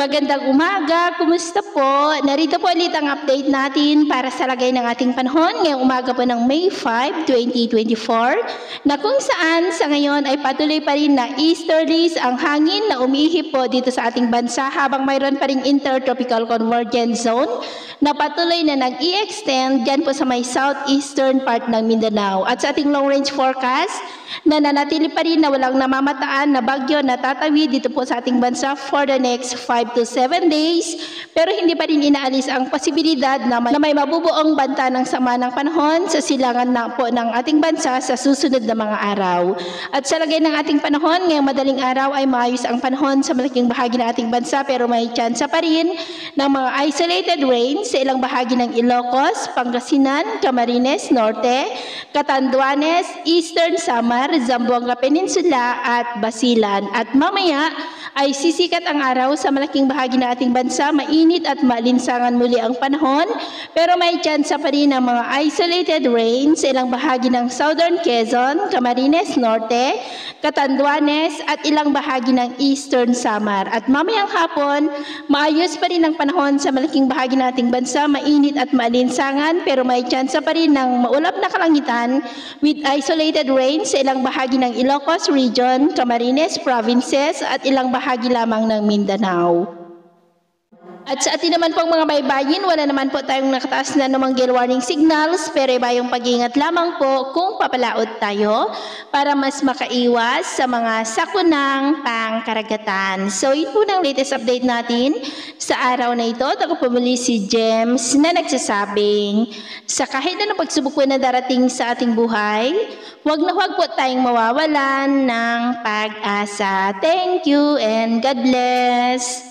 Magandang umaga, kumusta po? Narito po ulit ang update natin para sa lagay ng ating panahon ngayong umaga po ng May 5, 2024 na kung saan sa ngayon ay patuloy pa rin na easterlies ang hangin na umihip po dito sa ating bansa habang mayroon pa rin intertropical convergence zone na patuloy na nag-i-extend dyan po sa may southeastern part ng Mindanao. At sa ating long range forecast, na nanatili pa rin na walang namamataan na bagyo na tatawid dito po sa ating bansa for the next 5 to 7 days. Pero hindi pa rin inaalis ang posibilidad na may mabubuong banta ng sama ng panahon sa silangan na po ng ating bansa sa susunod na mga araw. At sa lagay ng ating panahon, ngayong madaling araw ay maayos ang panahon sa malaking bahagi ng ating bansa pero may tsansa pa rin ng mga isolated rains sa ilang bahagi ng Ilocos, Pangasinan, Camarines Norte, Catanduanes, Eastern Samar, Zamboanga Peninsula at Basilan. At mamaya ay sisikat ang araw sa malaking bahagi ng ating bansa, mainit at maalinsangan muli ang panahon, pero may tsansa pa rin ng mga isolated rains sa ilang bahagi ng Southern Quezon, Camarines Norte, Catanduanes at ilang bahagi ng Eastern Samar. At mamayang hapon, maayos pa rin ang panahon sa malaking bahagi ng ating bansa, mainit at maalinsangan, pero may tsansa pa rin ng maulap na kalangitan with isolated rains sa ilang bahagi ng Ilocos Region, Camarines Provinces at ilang bahagi lamang ng Mindanao. At sa atin naman pong mga baybayin, wala naman po tayong nakataas na namang gale warning signals, pero iba yung pag-iingat lamang po kung papalaot tayo para mas makaiwas sa mga sakunang pangkaragatan. So yun po ng latest update natin sa araw na ito. Ako po muli si James na nagsasabing sa kahit anong pagsubok po na darating sa ating buhay, huwag na huwag po tayong mawawalan ng pag-asa. Thank you and God bless!